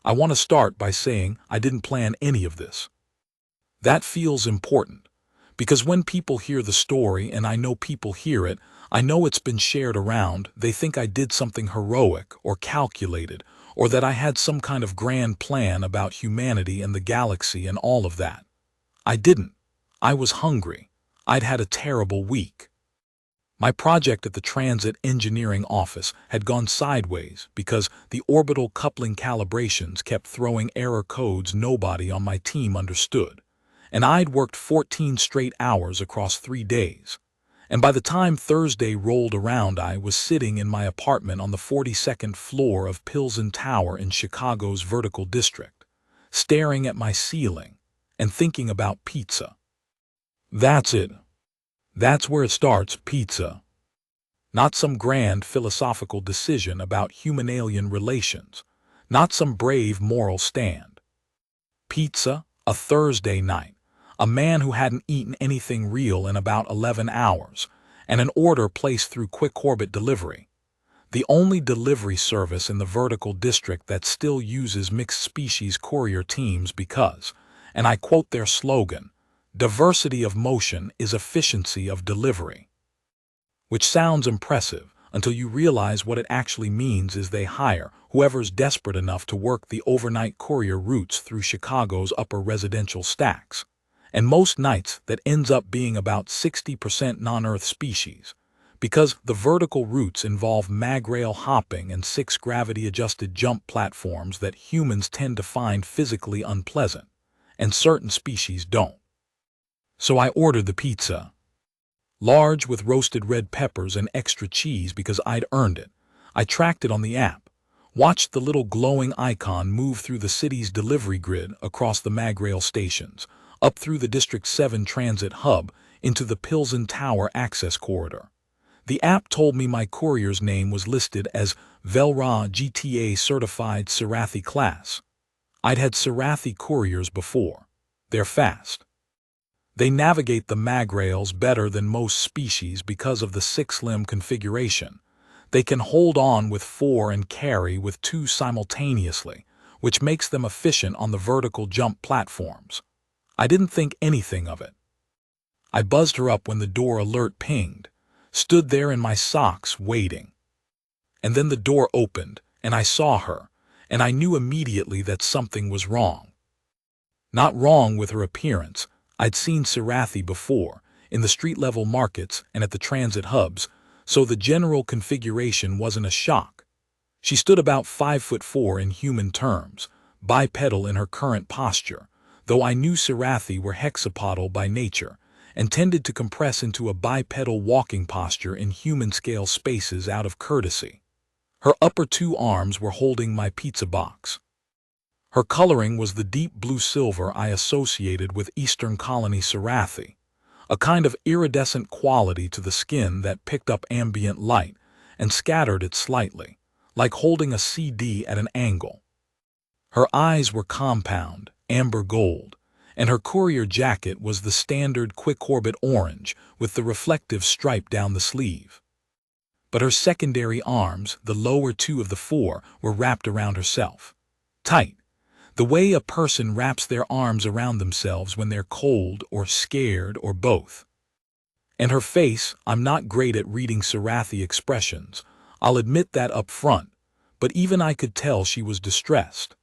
I want to start by saying I didn't plan any of this. That feels important, because when people hear the story, and I know people hear it, I know it's been shared around, they think I did something heroic or calculated, or that I had some kind of grand plan about humanity and the galaxy and all of that. I didn't. I was hungry. I'd had a terrible week. My project at the Transit Engineering Office had gone sideways because the orbital coupling calibrations kept throwing error codes nobody on my team understood. And I'd worked 14 straight hours across 3 days. And by the time Thursday rolled around, I was sitting in my apartment on the 42nd floor of Pilsen Tower in Chicago's Vertical District, staring at my ceiling and thinking about pizza. That's it. That's where it starts, pizza. Not some grand philosophical decision about human-alien relations, not some brave moral stand. Pizza, a Thursday night, a man who hadn't eaten anything real in about 11 hours, and an order placed through quick orbit delivery. The only delivery service in the Vertical District that still uses mixed-species courier teams because, and I quote their slogan, "Diversity of motion is efficiency of delivery." Which sounds impressive until you realize what it actually means is they hire whoever's desperate enough to work the overnight courier routes through Chicago's upper residential stacks. And most nights that ends up being about 60% non-Earth species, because the vertical routes involve mag-rail hopping and 6 gravity-adjusted jump platforms that humans tend to find physically unpleasant, and certain species don't. So I ordered the pizza. Large with roasted red peppers and extra cheese because I'd earned it. I tracked it on the app, watched the little glowing icon move through the city's delivery grid across the mag-rail stations, up through the District 7 Transit Hub into the Pilsen Tower access corridor. The app told me my courier's name was listed as Velra GTA Certified Sarathi Class. I'd had Sarathi couriers before. They're fast. They navigate the mag-rails better than most species because of the 6-limb configuration. They can hold on with 4 and carry with 2 simultaneously, which makes them efficient on the vertical jump platforms. I didn't think anything of it. I buzzed her up when the door alert pinged, stood there in my socks waiting. And then the door opened, and I saw her, and I knew immediately that something was wrong. Not wrong with her appearance. I'd seen Sarathi before, in the street-level markets and at the transit hubs, so the general configuration wasn't a shock. She stood about 5'4" in human terms, bipedal in her current posture, though I knew Sarathi were hexapodal by nature, and tended to compress into a bipedal walking posture in human-scale spaces out of courtesy. Her upper 2 arms were holding my pizza box. Her coloring was the deep blue-silver I associated with Eastern Colony Sarathi, a kind of iridescent quality to the skin that picked up ambient light and scattered it slightly, like holding a CD at an angle. Her eyes were compound, amber gold, and her courier jacket was the standard quick-orbit orange with the reflective stripe down the sleeve. But her secondary arms, the lower 2 of the 4, were wrapped around herself. Tight. The way a person wraps their arms around themselves when they're cold or scared or both. And her face, I'm not great at reading Sarathi expressions, I'll admit that up front, but even I could tell she was distressed.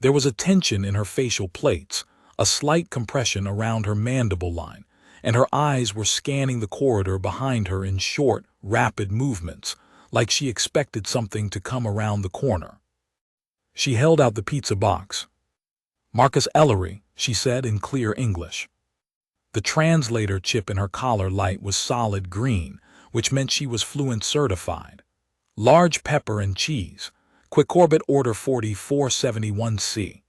There was a tension in her facial plates, a slight compression around her mandible line, and her eyes were scanning the corridor behind her in short, rapid movements, like she expected something to come around the corner. She held out the pizza box. "Marcus Ellery," she said in clear English. The translator chip in her collar light was solid green, which meant she was Fluent certified. Large pepper and cheese. Quick orbit order 4471C.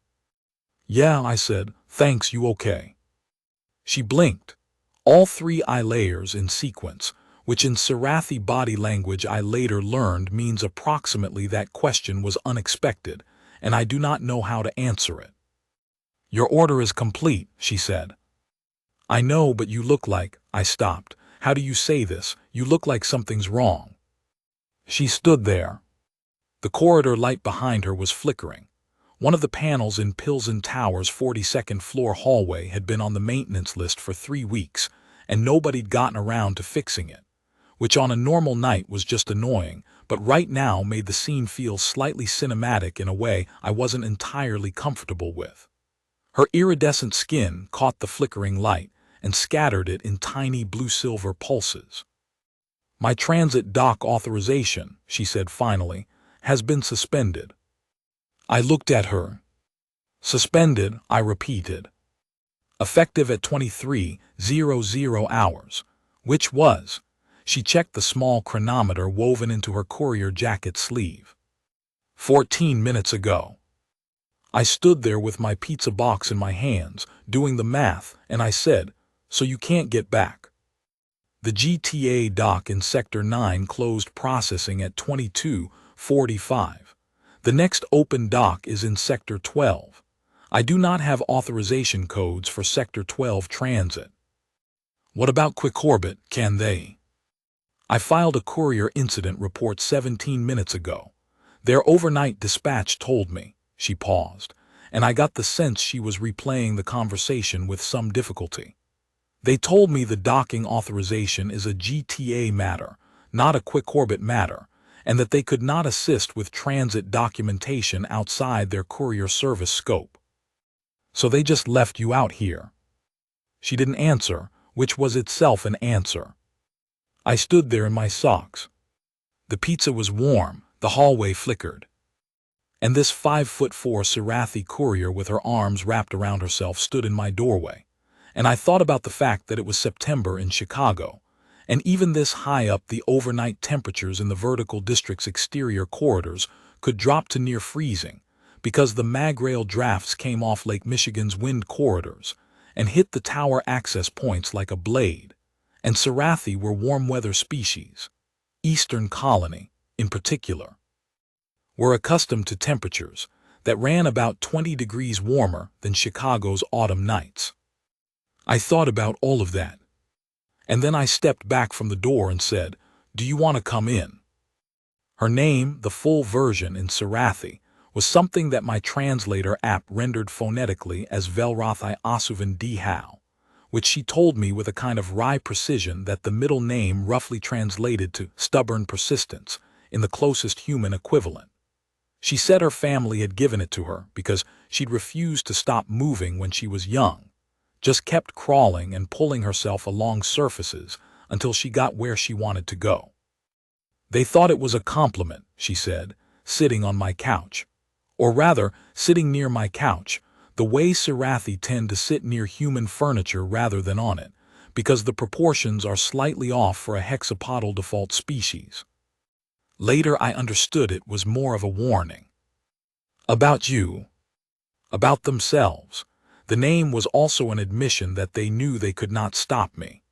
"Yeah," I said. "Thanks, you okay?" She blinked. All 3 eye layers in sequence, which in Sarathi body language I later learned means approximately that question was unexpected, and I do not know how to answer it. "Your order is complete," she said. "I know, but you look like," I stopped. "How do you say this? You look like something's wrong." She stood there. The corridor light behind her was flickering. One of the panels in Pilsen Tower's 42nd floor hallway had been on the maintenance list for 3 weeks, and nobody'd gotten around to fixing it, which on a normal night was just annoying, but right now made the scene feel slightly cinematic in a way I wasn't entirely comfortable with. Her iridescent skin caught the flickering light and scattered it in tiny blue-silver pulses. "My transit dock authorization," she said finally, "has been suspended." I looked at her. "Suspended," I repeated. "Effective at 23:00 hours, which was..." She checked the small chronometer woven into her Courier jacket sleeve. 14 minutes ago." I stood there with my pizza box in my hands, doing the math, and I said, "So you can't get back?" "The GTA dock in Sector 9 closed processing at 22:45. The next open dock is in Sector 12. I do not have authorization codes for Sector 12 transit." "What about Quick Orbit, can they?" "I filed a Courier incident report 17 minutes ago. Their overnight dispatch told me." She paused, and I got the sense she was replaying the conversation with some difficulty. "They told me the docking authorization is a GTA matter, not a Quick Orbit matter, and that they could not assist with transit documentation outside their courier service scope." "So they just left you out here?" She didn't answer, which was itself an answer. I stood there in my socks. The pizza was warm, the hallway flickered. And this 5'4" Sarathi courier with her arms wrapped around herself stood in my doorway. And I thought about the fact that it was September in Chicago, and even this high up the overnight temperatures in the vertical district's exterior corridors could drop to near freezing, because the magrail drafts came off Lake Michigan's wind corridors and hit the tower access points like a blade. And Sarathi were warm weather species, Eastern Colony in particular, were accustomed to temperatures that ran about 20 degrees warmer than Chicago's autumn nights. I thought about all of that. And then I stepped back from the door and said, "Do you want to come in?" Her name, the full version in Sarathi, was something that my translator app rendered phonetically as Velrothai Asuvan Dihau, which she told me with a kind of wry precision that the middle name roughly translated to stubborn persistence in the closest human equivalent. She said her family had given it to her because she'd refused to stop moving when she was young, just kept crawling and pulling herself along surfaces until she got where she wanted to go. "They thought it was a compliment," she said, sitting on my couch. Or rather, sitting near my couch, the way Sarathi tend to sit near human furniture rather than on it, because the proportions are slightly off for a hexapodal default species. Later I understood it was more of a warning. "About you." About themselves. The name was also an admission that they knew they could not stop me.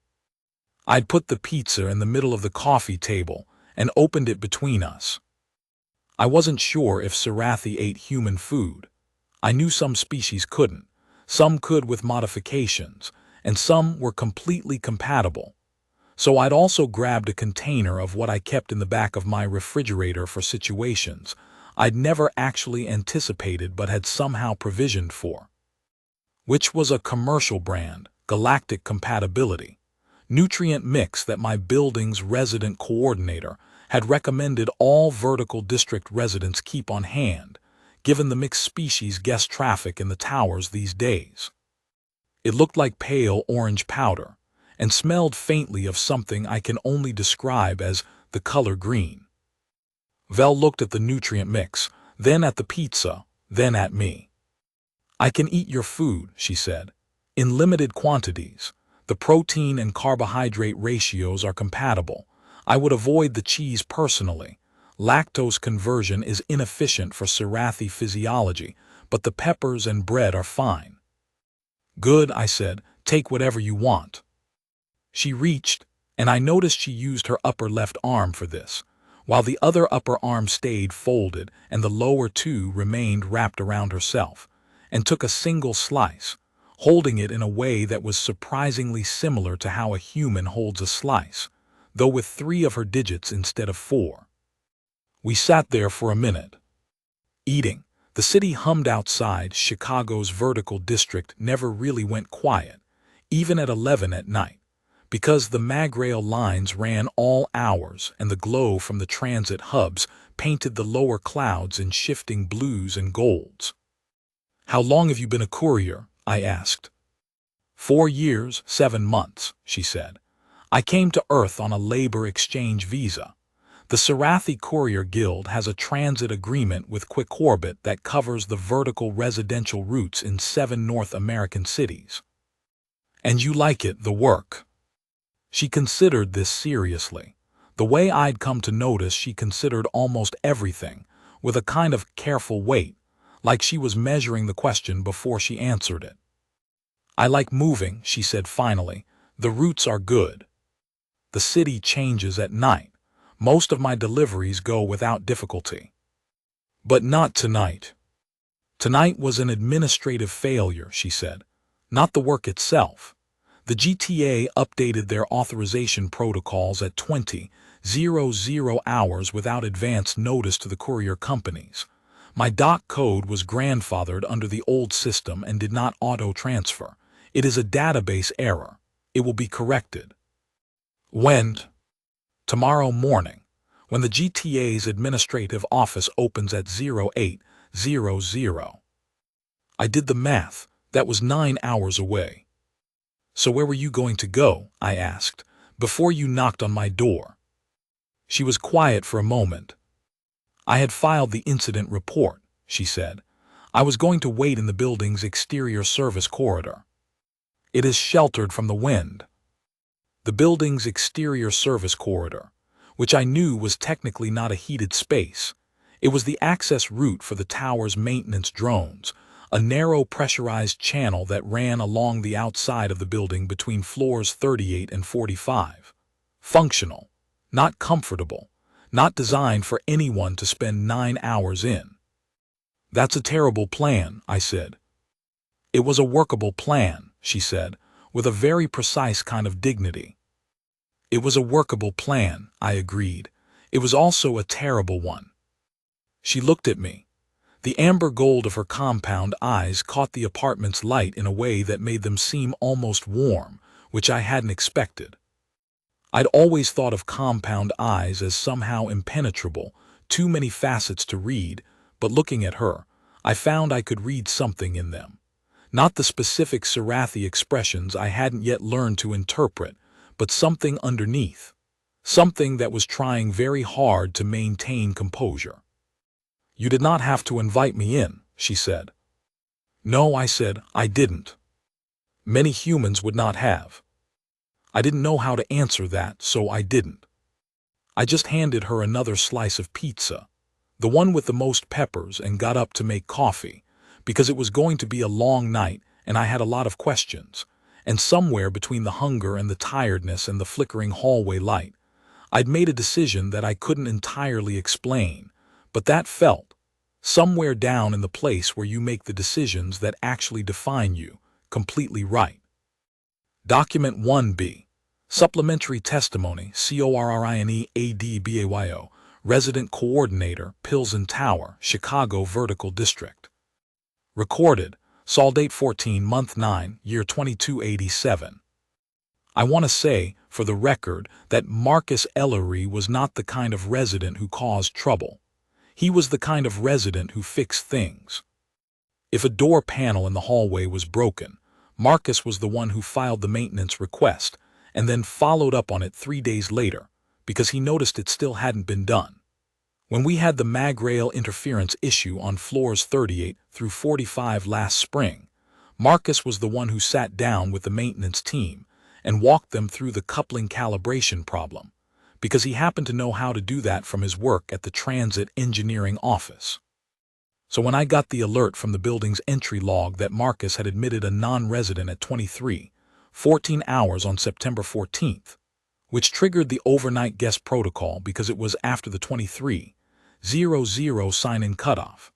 I'd put the pizza in the middle of the coffee table and opened it between us. I wasn't sure if Sarathi ate human food. I knew some species couldn't, some could with modifications, and some were completely compatible. So I'd also grabbed a container of what I kept in the back of my refrigerator for situations I'd never actually anticipated but had somehow provisioned for. Which was a commercial brand, Galactic Compatibility, nutrient mix that my building's resident coordinator had recommended all vertical district residents keep on hand, given the mixed species guest traffic in the towers these days. It looked like pale orange powder, and smelled faintly of something I can only describe as the color green. Vel looked at the nutrient mix, then at the pizza, then at me. "I can eat your food," she said, "in limited quantities. The protein and carbohydrate ratios are compatible. I would avoid the cheese personally. Lactose conversion is inefficient for Sarathi physiology, but the peppers and bread are fine." "Good," I said, "take whatever you want." She reached, and I noticed she used her upper left arm for this, while the other upper arm stayed folded and the lower two remained wrapped around herself, and took a single slice, holding it in a way that was surprisingly similar to how a human holds a slice, though with 3 of her digits instead of 4. We sat there for a minute, eating, The city hummed outside. Chicago's vertical district never really went quiet, even at 11 at night, because the magrail lines ran all hours and the glow from the transit hubs painted the lower clouds in shifting blues and golds. "How long have you been a courier?" I asked. 4 years, 7 months, she said. "I came to Earth on a labor exchange visa. The Sarathi Courier Guild has a transit agreement with Quick-Orbit that covers the vertical residential routes in 7 North American cities." "And you like it, the work?" She considered this seriously. The way I'd come to notice she considered almost everything, with a kind of careful weight, like she was measuring the question before she answered it. "I like moving," she said finally. "The routes are good. The city changes at night. Most of my deliveries go without difficulty." "But not tonight." "Tonight was an administrative failure," she said. "Not the work itself. The GTA updated their authorization protocols at 20:00 hours without advance notice to the courier companies. My doc code was grandfathered under the old system and did not auto-transfer. It is a database error. It will be corrected." "When?" "Tomorrow morning, when the GTA's administrative office opens at 08:00. I did the math. That was 9 hours away. "So where were you going to go?" I asked, "before you knocked on my door?" She was quiet for a moment. "I had filed the incident report," she said. "I was going to wait in the building's exterior service corridor. It is sheltered from the wind." The building's exterior service corridor, which I knew was technically not a heated space. It was the access route for the tower's maintenance drones, a narrow pressurized channel that ran along the outside of the building between floors 38 and 45. Functional, not comfortable, not designed for anyone to spend 9 hours in. "That's a terrible plan," I said. "It was a workable plan," she said, with a very precise kind of dignity. "It was a workable plan," I agreed. "It was also a terrible one." She looked at me. The amber gold of her compound eyes caught the apartment's light in a way that made them seem almost warm, which I hadn't expected. I'd always thought of compound eyes as somehow impenetrable, too many facets to read, but looking at her, I found I could read something in them. Not the specific Sarathi expressions I hadn't yet learned to interpret, but something underneath. Something that was trying very hard to maintain composure. "You did not have to invite me in," she said. "No," I said, "I didn't. Many humans would not have." I didn't know how to answer that, so I didn't. I just handed her another slice of pizza, the one with the most peppers, and got up to make coffee, because it was going to be a long night and I had a lot of questions, and somewhere between the hunger and the tiredness and the flickering hallway light, I'd made a decision that I couldn't entirely explain, but that felt, somewhere down in the place where you make the decisions that actually define you, completely right. Document 1B. Supplementary Testimony, CORRINEADBAYO, Resident Coordinator, Pilsen Tower, Chicago Vertical District. Recorded, Sol date 14, month 9, year 2287. I want to say, for the record, that Marcus Ellery was not the kind of resident who caused trouble. He was the kind of resident who fixed things. If a door panel in the hallway was broken, Marcus was the one who filed the maintenance request and then followed up on it 3 days later because he noticed it still hadn't been done. When we had the magrail interference issue on floors 38 through 45 last spring, Marcus was the one who sat down with the maintenance team and walked them through the coupling calibration problem, because he happened to know how to do that from his work at the transit engineering office. So when I got the alert from the building's entry log that Marcus had admitted a non-resident at 23:14 hours on September 14th, which triggered the overnight guest protocol because it was after the 23:00 sign-in cutoff,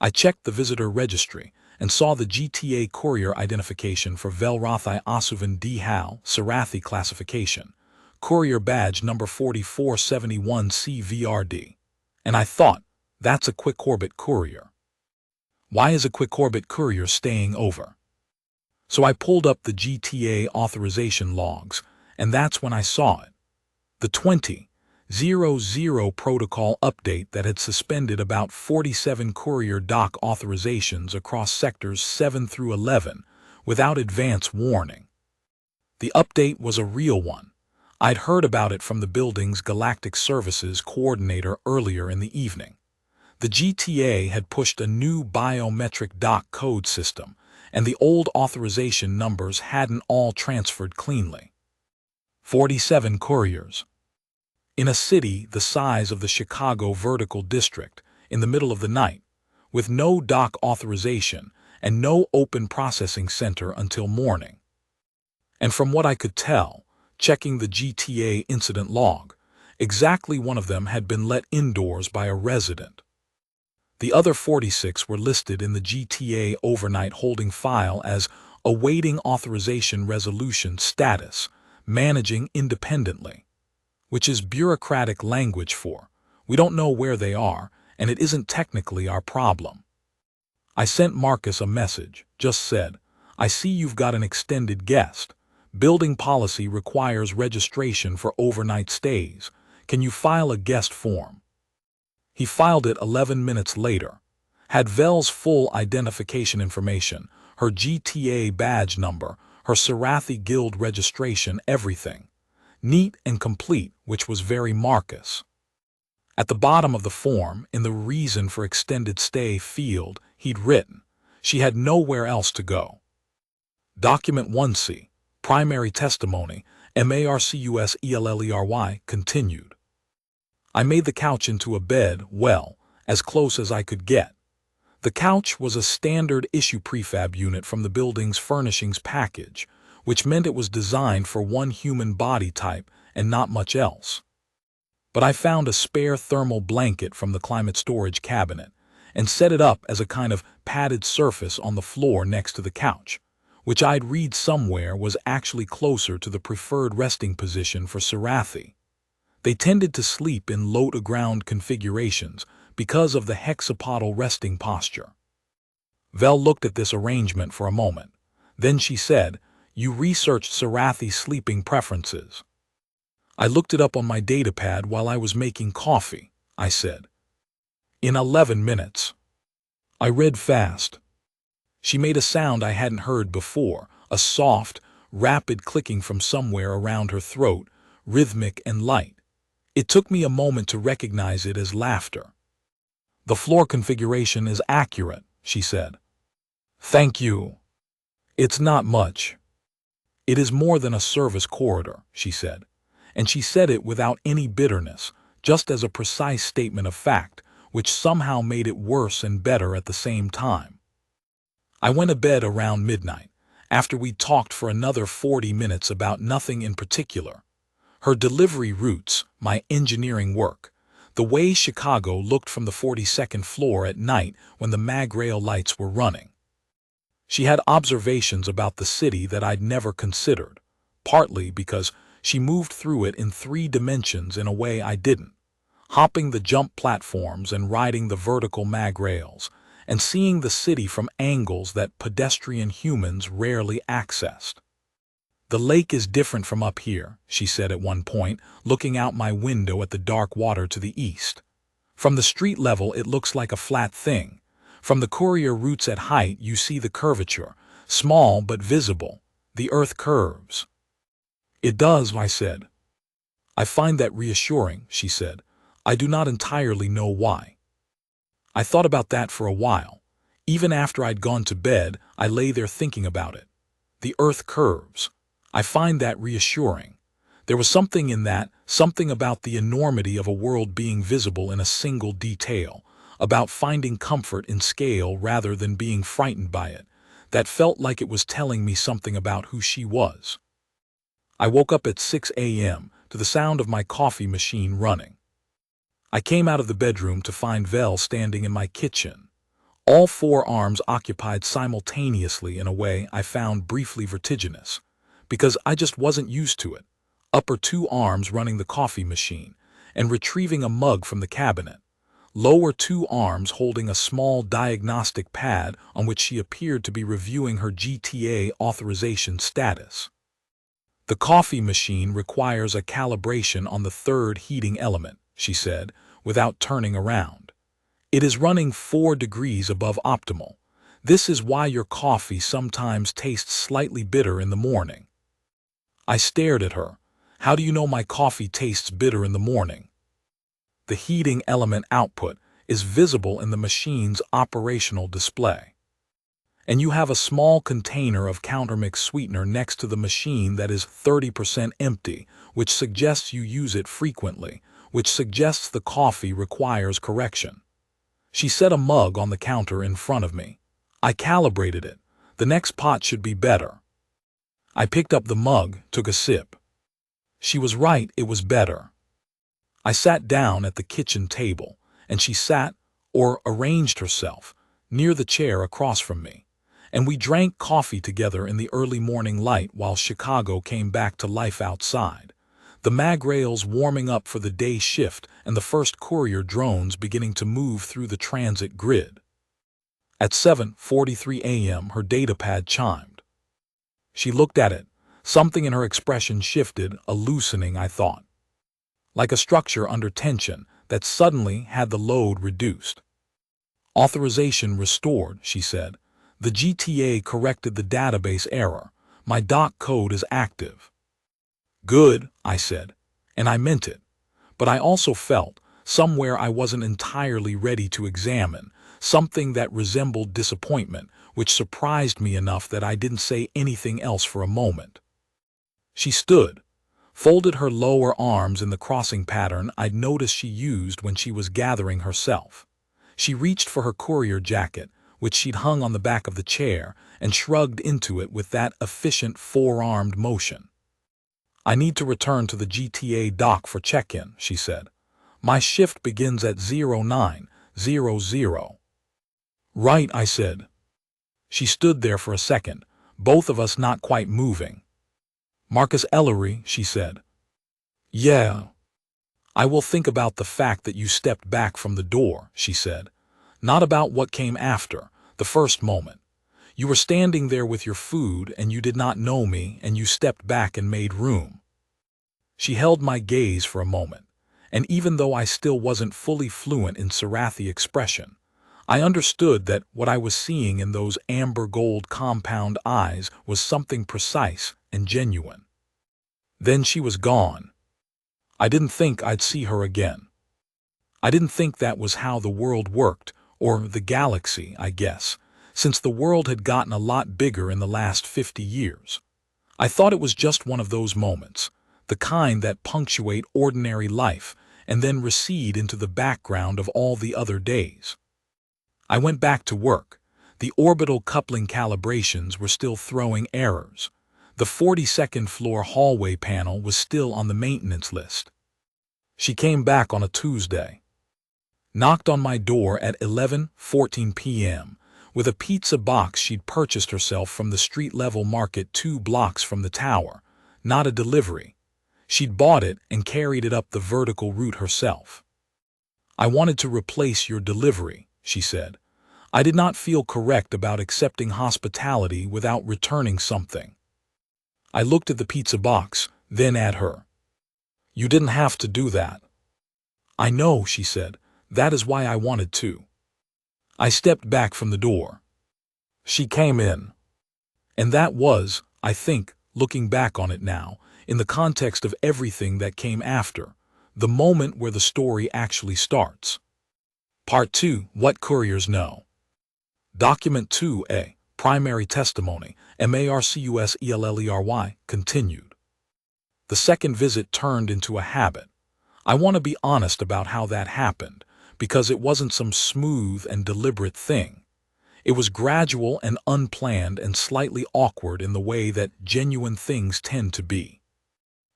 I checked the visitor registry and saw the GTA courier identification for Velrathi Asuvan D. Hal, Sarathi classification, courier badge number 4471 CVRD. And I thought, that's a Quick-Orbit courier. Why is a quick orbit courier staying over? So I pulled up the GTA authorization logs, and that's when I saw it. The 20.00 protocol update that had suspended about 47 courier dock authorizations across sectors 7 through 11 without advance warning. The update was a real one. I'd heard about it from the building's Galactic Services coordinator earlier in the evening. The GTA had pushed a new biometric dock code system, and the old authorization numbers hadn't all transferred cleanly. 47 couriers. In a city the size of the Chicago Vertical District, in the middle of the night, with no dock authorization and no open processing center until morning. And from what I could tell, checking the GTA incident log, exactly one of them had been let indoors by a resident. The other 46 were listed in the GTA overnight holding file as awaiting authorization resolution status, managing independently, which is bureaucratic language for, we don't know where they are, and it isn't technically our problem. I sent Marcus a message, just said, I see you've got an extended guest. Building policy requires registration for overnight stays. Can you file a guest form? He filed it 11 minutes later. Had Vel's full identification information, her GTA badge number, her Sarathi Guild registration, everything. Neat and complete, which was very Marcus. At the bottom of the form, in the reason for extended stay field, he'd written, she had nowhere else to go. Document 1C, primary testimony, MARCUSELLERY, continued. I made the couch into a bed, well, as close as I could get. The couch was a standard issue prefab unit from the building's furnishings package, which meant it was designed for one human body type and not much else. But I found a spare thermal blanket from the climate storage cabinet and set it up as a kind of padded surface on the floor next to the couch, which I'd read somewhere was actually closer to the preferred resting position for Sarathi. They tended to sleep in low-to-ground configurations because of the hexapodal resting posture. Vel looked at this arrangement for a moment. Then she said, you researched Sarathi's sleeping preferences. I looked it up on my datapad while I was making coffee, I said. In 11 minutes. I read fast. She made a sound I hadn't heard before, a soft, rapid clicking from somewhere around her throat, rhythmic and light. It took me a moment to recognize it as laughter. The floor configuration is accurate, she said. Thank you. It's not much. It is more than a service corridor, she said. And she said it without any bitterness, just as a precise statement of fact, which somehow made it worse and better at the same time. I went to bed around midnight, after we'd talked for another 40 minutes about nothing in particular. Her delivery routes, my engineering work, the way Chicago looked from the 42nd floor at night when the mag-rail lights were running. She had observations about the city that I'd never considered, partly because she moved through it in 3 dimensions in a way I didn't, hopping the jump platforms and riding the vertical mag-rails, and seeing the city from angles that pedestrian humans rarely accessed. The lake is different from up here, she said at one point, looking out my window at the dark water to the east. From the street level it looks like a flat thing. From the Courier routes at height you see the curvature, small but visible. The earth curves. It does, I said. I find that reassuring, she said. I do not entirely know why. I thought about that for a while. Even after I'd gone to bed, I lay there thinking about it. The earth curves. I find that reassuring. There was something in that, something about the enormity of a world being visible in a single detail, about finding comfort in scale rather than being frightened by it, that felt like it was telling me something about who she was. I woke up at 6 a.m. to the sound of my coffee machine running. I came out of the bedroom to find Vel standing in my kitchen, all 4 arms occupied simultaneously in a way I found briefly vertiginous, because I just wasn't used to it. Upper 2 arms running the coffee machine and retrieving a mug from the cabinet, lower two arms holding a small diagnostic pad on which she appeared to be reviewing her GTA authorization status. The coffee machine requires a calibration on the third heating element, she said, without turning around. It is running 4 degrees above optimal. This is why your coffee sometimes tastes slightly bitter in the morning. I stared at her. How do you know my coffee tastes bitter in the morning? The heating element output is visible in the machine's operational display. And you have a small container of countermix sweetener next to the machine that is 30% empty, which suggests you use it frequently, which suggests the coffee requires correction. She set a mug on the counter in front of me. I calibrated it. The next pot should be better. I picked up the mug, took a sip. She was right, it was better. I sat down at the kitchen table, and she sat, or arranged herself, near the chair across from me, and we drank coffee together in the early morning light while Chicago came back to life outside, the mag rails warming up for the day shift and the first Courier drones beginning to move through the transit grid. At 7:43 a.m. her datapad chimed. She looked at it. Something in her expression shifted, a loosening, I thought. Like a structure under tension that suddenly had the load reduced. Authorization restored, she said. The GTA corrected the database error. My doc code is active. Good, I said, and I meant it. But I also felt, somewhere I wasn't entirely ready to examine, something that resembled disappointment, which surprised me enough that I didn't say anything else for a moment. She stood, folded her lower arms in the crossing pattern I'd noticed she used when she was gathering herself. She reached for her Courier jacket, which she'd hung on the back of the chair, and shrugged into it with that efficient four-armed motion. I need to return to the GTA dock for check-in, she said. My shift begins at 09:00. Right, I said. She stood there for a second, both of us not quite moving. Marcus Ellery, she said. Yeah. I will think about the fact that you stepped back from the door, she said. Not about what came after, the first moment. You were standing there with your food and you did not know me and you stepped back and made room. She held my gaze for a moment, and even though I still wasn't fully fluent in Sarathi expression, I understood that what I was seeing in those amber gold compound eyes was something precise and genuine. Then she was gone. I didn't think I'd see her again. I didn't think that was how the world worked, or the galaxy, I guess, since the world had gotten a lot bigger in the last 50 years. I thought it was just one of those moments, the kind that punctuate ordinary life and then recede into the background of all the other days. I went back to work. The orbital coupling calibrations were still throwing errors. The 42nd floor hallway panel was still on the maintenance list. She came back on a Tuesday. Knocked on my door at 11:14 p.m. with a pizza box she'd purchased herself from the street-level market 2 blocks from the tower, not a delivery. She'd bought it and carried it up the vertical route herself. I wanted to replace your delivery, she said. I did not feel correct about accepting hospitality without returning something. I looked at the pizza box, then at her. You didn't have to do that. I know, she said. That is why I wanted to. I stepped back from the door. She came in. And that was, I think, looking back on it now, in the context of everything that came after, the moment where the story actually starts. Part 2, What Couriers Know. Document 2A, Primary Testimony, MARCUSELLERY, continued. The second visit turned into a habit. I want to be honest about how that happened, because it wasn't some smooth and deliberate thing. It was gradual and unplanned and slightly awkward in the way that genuine things tend to be.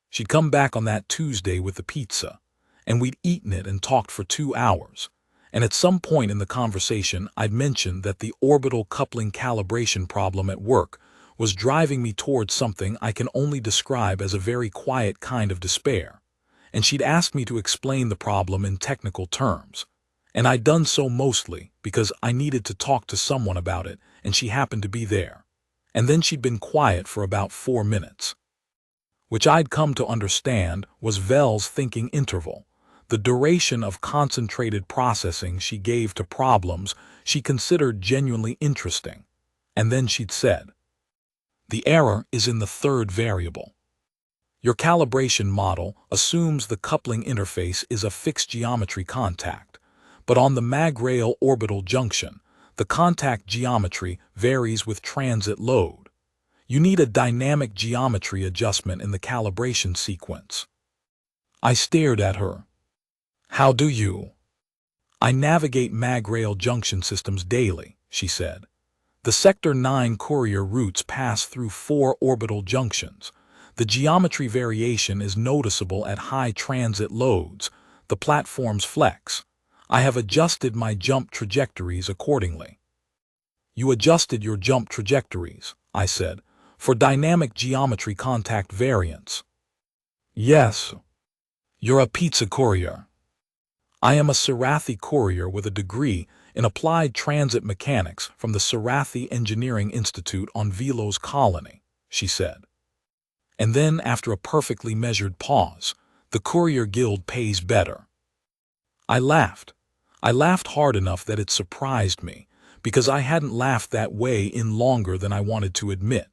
She'd come back on that Tuesday with the pizza, and we'd eaten it and talked for 2 hours. And at some point in the conversation, I'd mentioned that the orbital coupling calibration problem at work was driving me towards something I can only describe as a very quiet kind of despair. And she'd asked me to explain the problem in technical terms. And I'd done so mostly because I needed to talk to someone about it, and she happened to be there. And then she'd been quiet for about 4 minutes. Which I'd come to understand was Vel's thinking interval, the duration of concentrated processing she gave to problems she considered genuinely interesting. And then she'd said, "The error is in the third variable. Your calibration model assumes the coupling interface is a fixed geometry contact, but on the mag-rail orbital junction, the contact geometry varies with transit load. You need a dynamic geometry adjustment in the calibration sequence." I stared at her. "How do you?" "I navigate mag-rail junction systems daily," she said. "The Sector 9 Courier routes pass through 4 orbital junctions. The geometry variation is noticeable at high transit loads. The platforms flex. I have adjusted my jump trajectories accordingly." "You adjusted your jump trajectories," I said, "for dynamic geometry contact variance?" "Yes." "You're a pizza courier." "I am a Sarathi courier with a degree in applied transit mechanics from the Sarathi Engineering Institute on Velos Colony," she said. And then, after a perfectly measured pause, "The Courier Guild pays better." I laughed. I laughed hard enough that it surprised me, because I hadn't laughed that way in longer than I wanted to admit.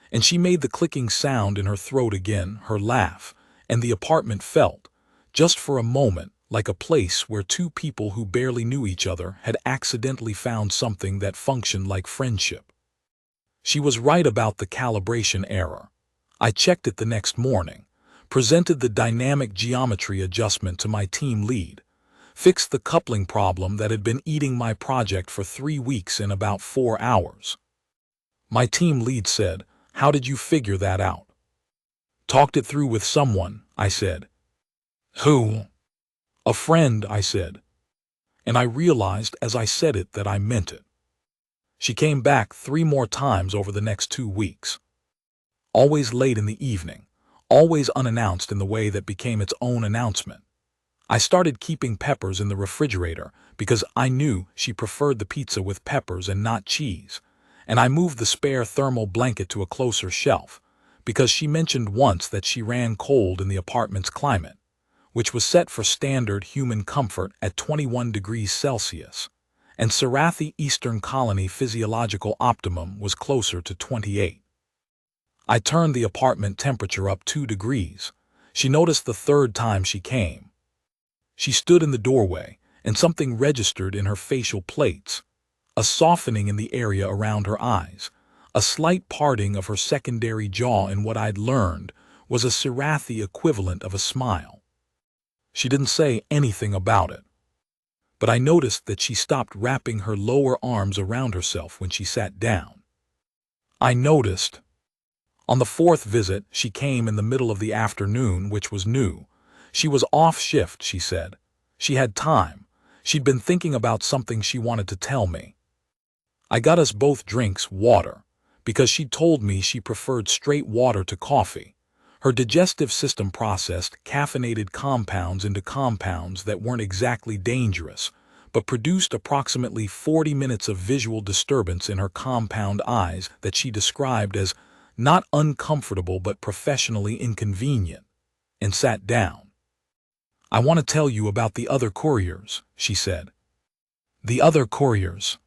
And she made the clicking sound in her throat again, her laugh, and the apartment felt, just for a moment, like a place where two people who barely knew each other had accidentally found something that functioned like friendship. She was right about the calibration error. I checked it the next morning, presented the dynamic geometry adjustment to my team lead, fixed the coupling problem that had been eating my project for 3 weeks in about 4 hours. My team lead said, "How did you figure that out?" "Talked it through with someone," I said. "Who?" "A friend," I said. And I realized as I said it that I meant it. She came back 3 more times over the next 2 weeks. Always late in the evening, always unannounced in the way that became its own announcement. I started keeping peppers in the refrigerator because I knew she preferred the pizza with peppers and not cheese, and I moved the spare thermal blanket to a closer shelf because she mentioned once that she ran cold in the apartment's climate, which was set for standard human comfort at 21 degrees Celsius, and Sarathi Eastern Colony physiological optimum was closer to 28. I turned the apartment temperature up 2 degrees. She noticed the third time she came. She stood in the doorway, and something registered in her facial plates. A softening in the area around her eyes, a slight parting of her secondary jaw in what I'd learned was a Sarathi equivalent of a smile. She didn't say anything about it. But I noticed that she stopped wrapping her lower arms around herself when she sat down. I noticed. On the 4th visit, she came in the middle of the afternoon, which was new. She was off shift, she said. She had time. She'd been thinking about something she wanted to tell me. I got us both drinks, water, because she'd told me she preferred straight water to coffee. Her digestive system processed caffeinated compounds into compounds that weren't exactly dangerous, but produced approximately 40 minutes of visual disturbance in her compound eyes that she described as not uncomfortable but professionally inconvenient, and sat down. "I want to tell you about the other couriers," she said. "The other couriers."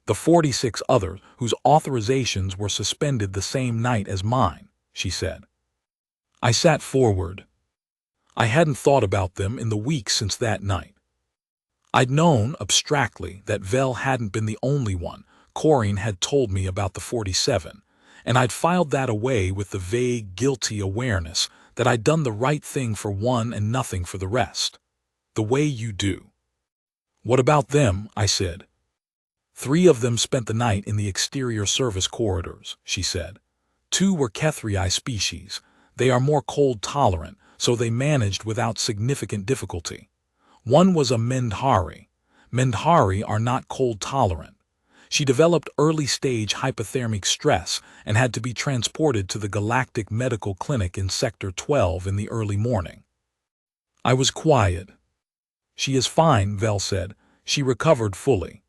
"The 46 others whose authorizations were suspended the same night as mine," she said. I sat forward. I hadn't thought about them in the weeks since that night. I'd known, abstractly, that Vel hadn't been the only one. Corinne had told me about the 47, and I'd filed that away with the vague, guilty awareness that I'd done the right thing for one and nothing for the rest. The way you do. "What about them?" I said. "3 of them spent the night in the exterior service corridors," she said. 2 were Kethrii species. They are more cold-tolerant, so they managed without significant difficulty. 1 was a Mendhari. Mendhari are not cold-tolerant. She developed early-stage hypothermic stress and had to be transported to the Galactic Medical Clinic in Sector 12 in the early morning. I was quiet. "She is fine," Vel said. She recovered fully.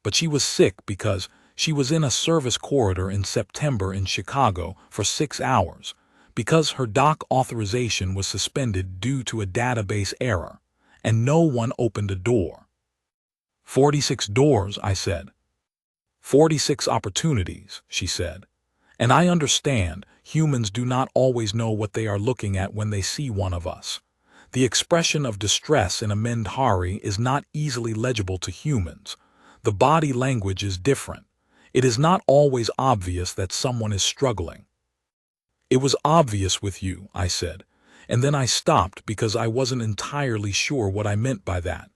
But she was sick because she was in a service corridor in September in Chicago for 6 hours, because her dock authorization was suspended due to a database error, and no one opened a door. 46 doors, I said. 46 opportunities, she said. And I understand, humans do not always know what they are looking at when they see one of us. The expression of distress in a Mendhari is not easily legible to humans. The body language is different. It is not always obvious that someone is struggling. It was obvious with you, I said, and then I stopped because I wasn't entirely sure what I meant by that.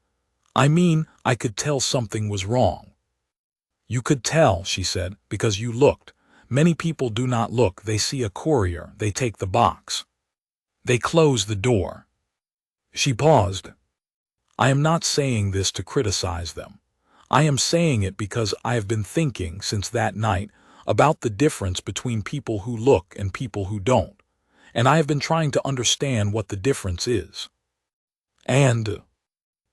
I mean, I could tell something was wrong. You could tell, she said, because you looked. Many people do not look, they see a courier, they take the box. They close the door. She paused. I am not saying this to criticize them. I am saying it because I have been thinking since that night about the difference between people who look and people who don't, and I have been trying to understand what the difference is. And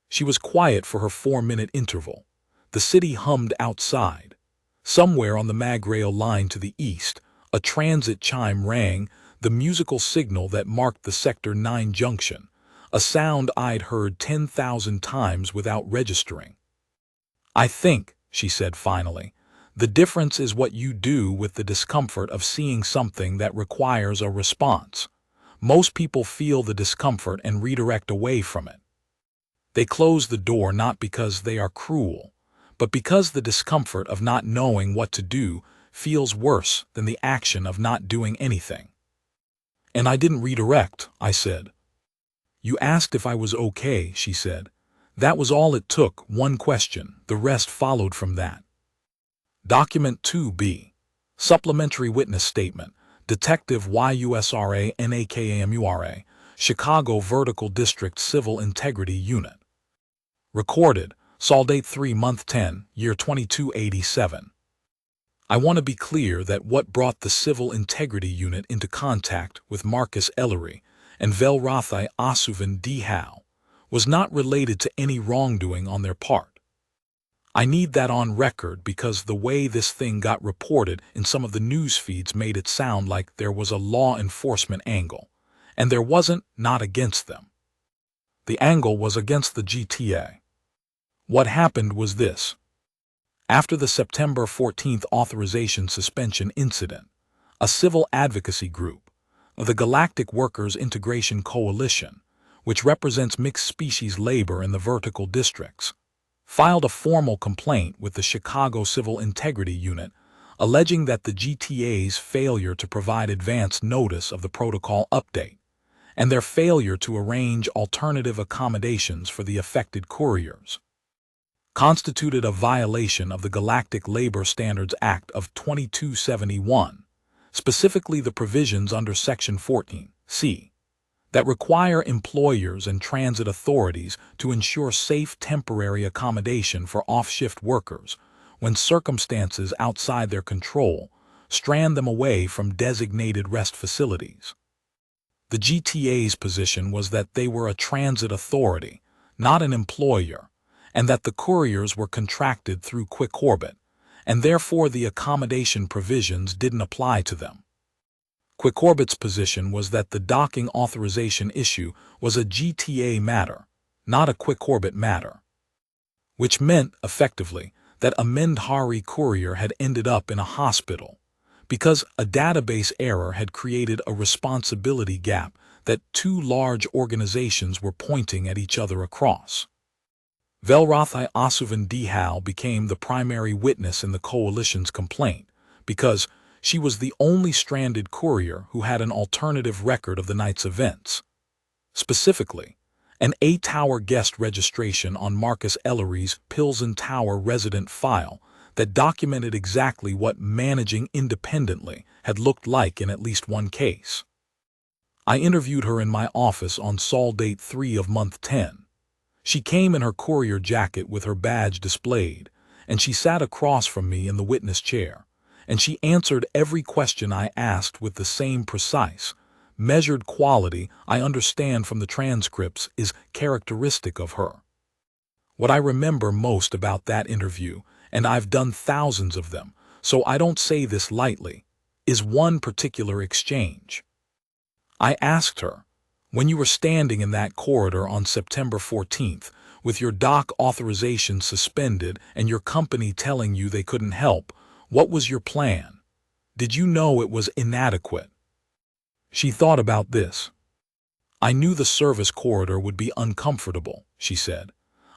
she was quiet for her 4-minute interval. The city hummed outside. Somewhere on the Magrail line to the east, a transit chime rang, the musical signal that marked the Sector 9 junction, a sound I'd heard 10,000 times without registering. I think, she said finally, the difference is what you do with the discomfort of seeing something that requires a response. Most people feel the discomfort and redirect away from it. They close the door not because they are cruel, but because the discomfort of not knowing what to do feels worse than the action of not doing anything. And I didn't redirect, I said. You asked if I was okay, she said. That was all it took, one question, the rest followed from that. Document 2B. Supplementary Witness Statement. Detective YUSRA NAKAMURA, Chicago Vertical District Civil Integrity Unit. Recorded, Sol date 3 month 10, year 2287. I want to be clear that what brought the Civil Integrity Unit into contact with Marcus Ellery and Velrathai Asuvan D. Howe was not related to any wrongdoing on their part. I need that on record because the way this thing got reported in some of the news feeds made it sound like there was a law enforcement angle, and there wasn't, not against them. The angle was against the GTA. What happened was this. After the September 14th authorization suspension incident, a civil advocacy group, the Galactic Workers Integration Coalition, which represents mixed-species labor in the vertical districts, filed a formal complaint with the Chicago Civil Integrity Unit, alleging that the GTA's failure to provide advance notice of the protocol update and their failure to arrange alternative accommodations for the affected couriers constituted a violation of the Galactic Labor Standards Act of 2271, specifically the provisions under Section 14C, that require employers and transit authorities to ensure safe temporary accommodation for off-shift workers when circumstances outside their control strand them away from designated rest facilities. The GTA's position was that they were a transit authority, not an employer, and that the couriers were contracted through Quick Orbit, and therefore the accommodation provisions didn't apply to them. Quick Orbit's position was that the docking authorization issue was a GTA matter, not a Quick Orbit matter, which meant, effectively, that a Mendhari courier had ended up in a hospital because a database error had created a responsibility gap that two large organizations were pointing at each other across. Velrathai Asuvan D. Howe became the primary witness in the coalition's complaint because she was the only stranded courier who had an alternative record of the night's events. Specifically, an A-Tower guest registration on Marcus Ellery's Pilsen Tower resident file that documented exactly what managing independently had looked like in at least one case. I interviewed her in my office on Sol date 3 of month 10. She came in her courier jacket with her badge displayed, and she sat across from me in the witness chair, and she answered every question I asked with the same precise, measured quality I understand from the transcripts is characteristic of her. What I remember most about that interview, and I've done thousands of them, so I don't say this lightly, is one particular exchange. I asked her, when you were standing in that corridor on September 14th, with your doc authorization suspended and your company telling you they couldn't help, what was your plan? Did you know it was inadequate? She thought about this. I knew the service corridor would be uncomfortable, she said.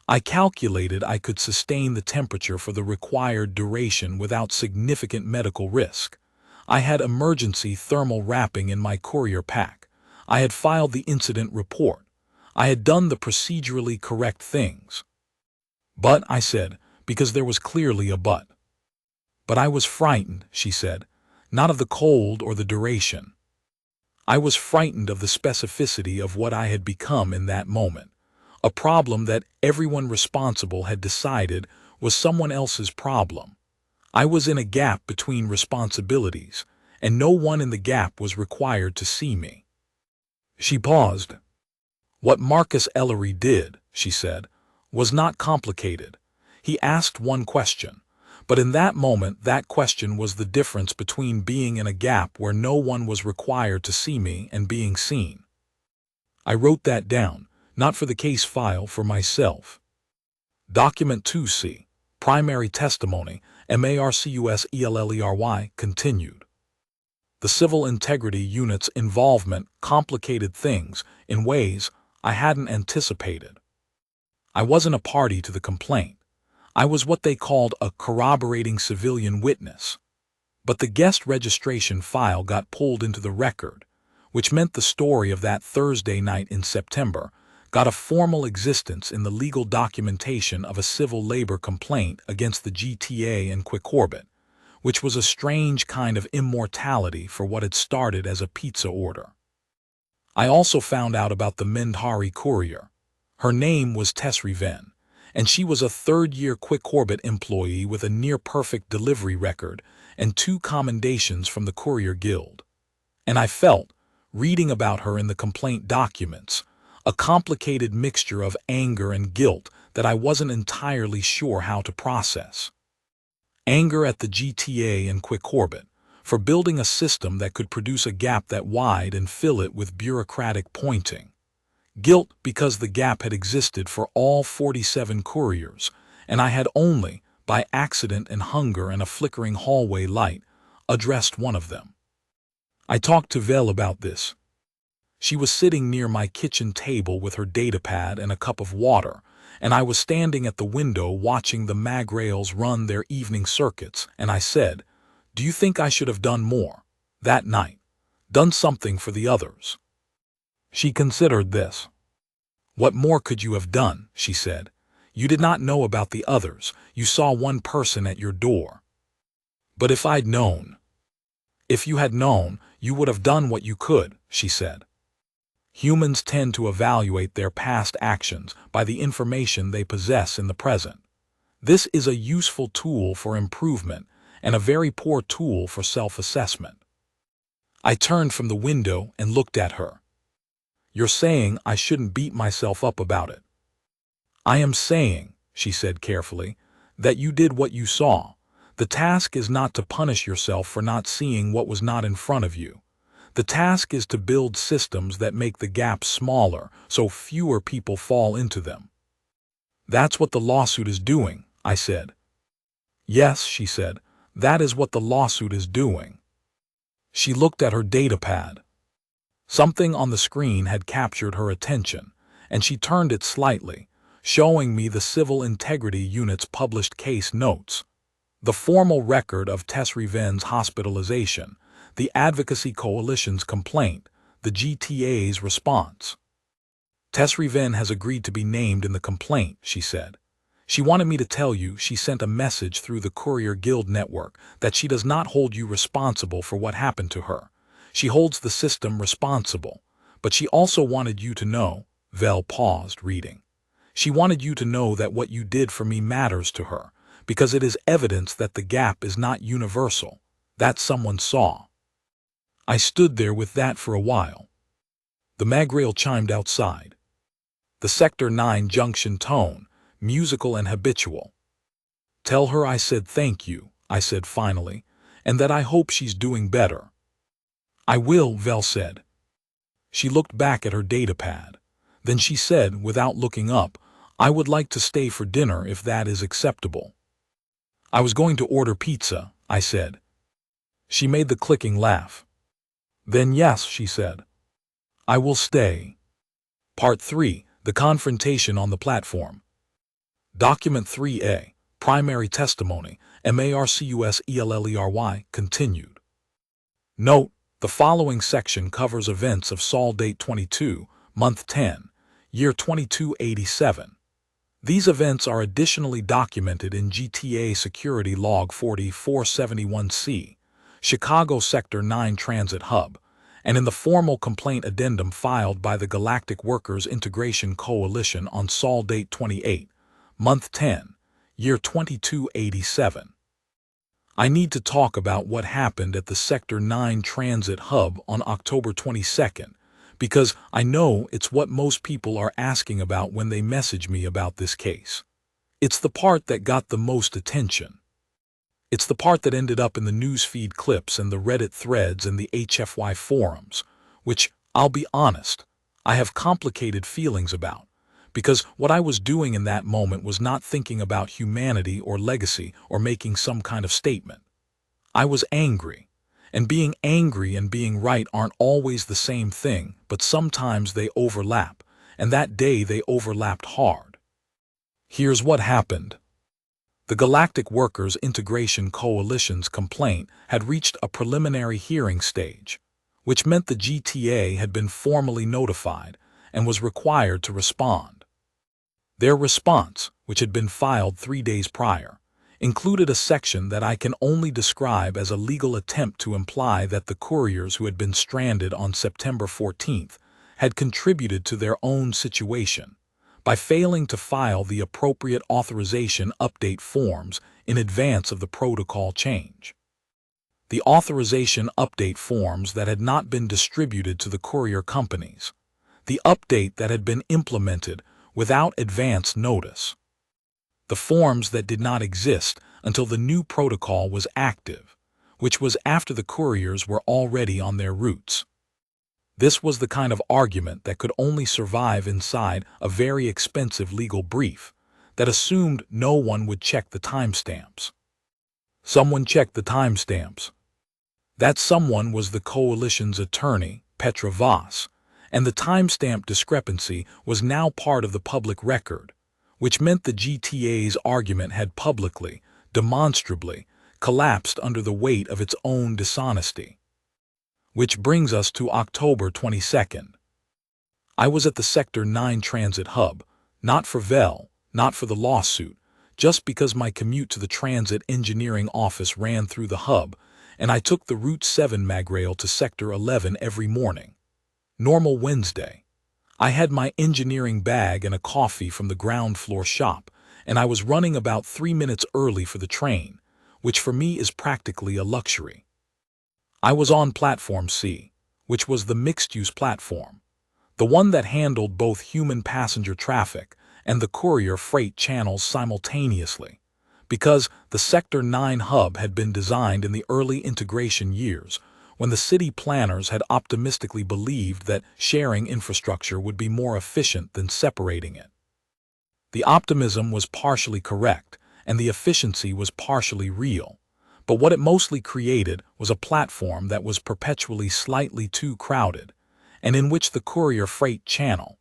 I calculated I could sustain the temperature for the required duration without significant medical risk. I had emergency thermal wrapping in my courier pack. I had filed the incident report. I had done the procedurally correct things. But, I said, because there was clearly a but. But I was frightened, she said, not of the cold or the duration. I was frightened of the specificity of what I had become in that moment, a problem that everyone responsible had decided was someone else's problem. I was in a gap between responsibilities, and no one in the gap was required to see me. She paused. What Marcus Ellery did, she said, was not complicated. He asked one question, but in that moment that question was the difference between being in a gap where no one was required to see me and being seen. I wrote that down, not for the case file, for myself. Document 2C, Primary Testimony, MARCUSELLERY, continued. The Civil Integrity Unit's involvement complicated things in ways I hadn't anticipated. I wasn't a party to the complaint. I was what they called a corroborating civilian witness. But the guest registration file got pulled into the record, which meant the story of that Thursday night in September got a formal existence in the legal documentation of a civil labor complaint against the GTA and Quick-Orbit, which was a strange kind of immortality for what had started as a pizza order. I also found out about the Mendhari Courier. Her name was Tess Riven, and she was a third-year Quick-Orbit employee with a near-perfect delivery record and 2 commendations from the Courier Guild. And I felt, reading about her in the complaint documents, a complicated mixture of anger and guilt that I wasn't entirely sure how to process. Anger at the GTA and Quick-Orbit for building a system that could produce a gap that wide and fill it with bureaucratic pointing. Guilt because the gap had existed for all 47 couriers, and I had only, by accident and hunger and a flickering hallway light, addressed one of them. I talked to Vel about this. She was sitting near my kitchen table with her datapad and a cup of water, and I was standing at the window watching the mag rails run their evening circuits, and I said, "Do you think I should have done more that night? Done something for the others?" She considered this. "What more could you have done?" she said. "You did not know about the others. You saw one person at your door." "But if I'd known." "If you had known, you would have done what you could," she said. Humans tend to evaluate their past actions by the information they possess in the present. This is a useful tool for improvement and a very poor tool for self-assessment. I turned from the window and looked at her. "You're saying I shouldn't beat myself up about it." "I am saying," she said carefully, "that you did what you saw. The task is not to punish yourself for not seeing what was not in front of you. The task is to build systems that make the gaps smaller so fewer people fall into them." "That's what the lawsuit is doing," I said. "Yes," she said, "that is what the lawsuit is doing." She looked at her datapad. Something on the screen had captured her attention, and she turned it slightly, showing me the Civil Integrity Unit's published case notes. The formal record of Tess Riven's hospitalization, the Advocacy Coalition's complaint, the GTA's response. "Tess Riven has agreed to be named in the complaint," she said. "She wanted me to tell you she sent a message through the Courier Guild network that she does not hold you responsible for what happened to her. She holds the system responsible, but she also wanted you to know," Vel paused, reading. "She wanted you to know that what you did for me matters to her, because it is evidence that the gap is not universal, that someone saw." I stood there with that for a while. The magrail chimed outside. The Sector 9 junction tone, musical and habitual. "Tell her I said thank you," I said finally, "and that I hope she's doing better." "I will," Vel said. She looked back at her datapad. Then she said, without looking up, "I would like to stay for dinner if that is acceptable." "I was going to order pizza," I said. She made the clicking laugh. "Then yes," she said. "I will stay." Part 3. The Confrontation on the Platform. Document 3A. Primary Testimony, MARCUSELLERY, continued. Note: the following section covers events of Sol date 22, month 10, year 2287. These events are additionally documented in GTA Security Log 4471C, Chicago Sector 9 Transit Hub, and in the formal complaint addendum filed by the Galactic Workers Integration Coalition on Sol date 28, month 10, year 2287. I need to talk about what happened at the Sector 9 Transit Hub on October 22nd, because I know it's what most people are asking about when they message me about this case. It's the part that got the most attention. It's the part that ended up in the newsfeed clips and the Reddit threads and the HFY forums, which, I'll be honest, I have complicated feelings about, because what I was doing in that moment was not thinking about humanity or legacy or making some kind of statement. I was angry, and being angry and being right aren't always the same thing, but sometimes they overlap, and that day they overlapped hard. Here's what happened. The Galactic Workers Integration Coalition's complaint had reached a preliminary hearing stage, which meant the GTA had been formally notified and was required to respond. Their response, which had been filed 3 days prior, included a section that I can only describe as a legal attempt to imply that the couriers who had been stranded on September 14th had contributed to their own situation by failing to file the appropriate authorization update forms in advance of the protocol change. The authorization update forms that had not been distributed to the courier companies. The update that had been implemented without advance notice. The forms that did not exist until the new protocol was active, which was after the couriers were already on their routes. This was the kind of argument that could only survive inside a very expensive legal brief that assumed no one would check the timestamps. Someone checked the timestamps. That someone was the coalition's attorney, Petra Voss, and the timestamp discrepancy was now part of the public record, which meant the GTA's argument had publicly, demonstrably, collapsed under the weight of its own dishonesty. Which brings us to October 22nd. I was at the Sector 9 Transit Hub, not for Vel, not for the lawsuit, just because my commute to the transit engineering office ran through the hub, and I took the Route 7 Magrail to Sector 11 every morning. Normal Wednesday. I had my engineering bag and a coffee from the ground floor shop, and I was running about 3 minutes early for the train, which for me is practically a luxury. I was on Platform C, which was the mixed-use platform, the one that handled both human passenger traffic and the courier freight channels simultaneously, because the Sector 9 hub had been designed in the early integration years, when the city planners had optimistically believed that sharing infrastructure would be more efficient than separating it. The optimism was partially correct, and the efficiency was partially real, but what it mostly created was a platform that was perpetually slightly too crowded, and in which the courier freight channel,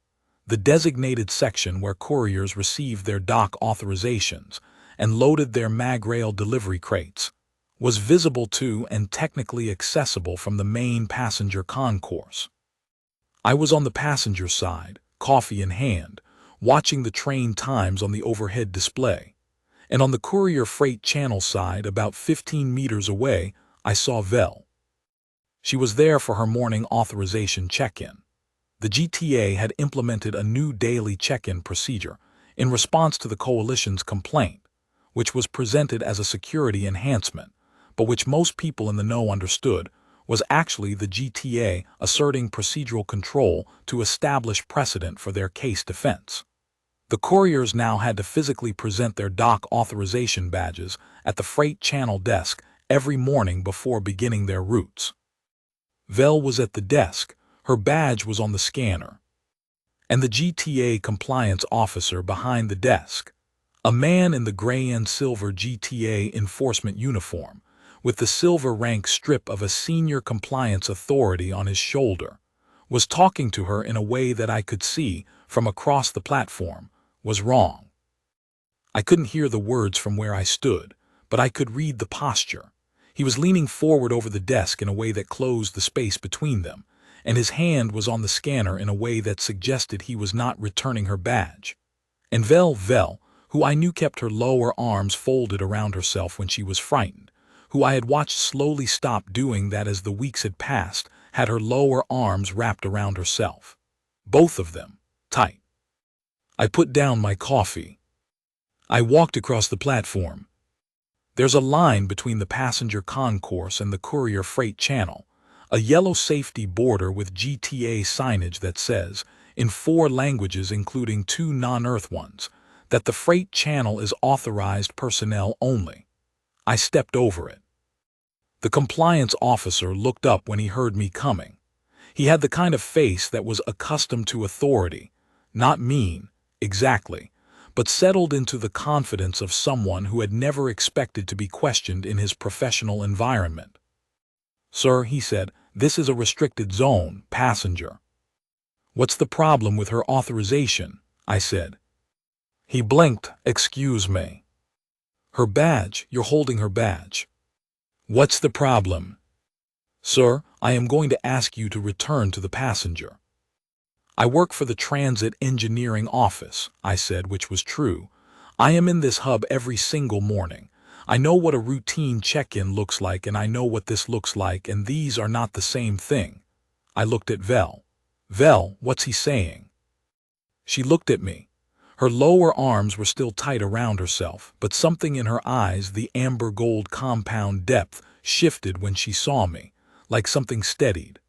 the designated section where couriers received their dock authorizations and loaded their Magrail delivery crates, was visible to and technically accessible from the main passenger concourse. I was on the passenger side, coffee in hand, watching the train times on the overhead display, and on the courier freight channel side, about 15 meters away, I saw Vel. She was there for her morning authorization check-in. The GTA had implemented a new daily check-in procedure in response to the coalition's complaint, which was presented as a security enhancement, but which most people in the know understood was actually the GTA asserting procedural control to establish precedent for their case defense. The couriers now had to physically present their dock authorization badges at the freight channel desk every morning before beginning their routes. Vel was at the desk, her badge was on the scanner, and the GTA compliance officer behind the desk, a man in the gray and silver GTA enforcement uniform, with the silver rank strip of a senior compliance authority on his shoulder, was talking to her in a way that I could see, from across the platform, was wrong. I couldn't hear the words from where I stood, but I could read the posture. He was leaning forward over the desk in a way that closed the space between them, and his hand was on the scanner in a way that suggested he was not returning her badge. And Vel, who I knew kept her lower arms folded around herself when she was frightened, who I had watched slowly stop doing that as the weeks had passed, had her lower arms wrapped around herself. Both of them, tight. I put down my coffee. I walked across the platform. There's a line between the passenger concourse and the courier freight channel, a yellow safety border with GTA signage that says, in 4 languages including 2 non-Earth ones, that the freight channel is authorized personnel only. I stepped over it. The compliance officer looked up when he heard me coming. He had the kind of face that was accustomed to authority, not mean, exactly, but settled into the confidence of someone who had never expected to be questioned in his professional environment. "Sir," he said, "this is a restricted zone, passenger." "What's the problem with her authorization?" I said. He blinked. "Excuse me." "Her badge, you're holding her badge." "What's the problem?" "Sir, I am going to ask you to return to the passenger." "I work for the Transit Engineering Office," I said, which was true. "I am in this hub every single morning. I know what a routine check-in looks like, and I know what this looks like, and these are not the same thing." I looked at Vel. "Vel, what's he saying?" She looked at me. Her lower arms were still tight around herself, but something in her eyes, the amber gold compound depth, shifted when she saw me, like something steadied.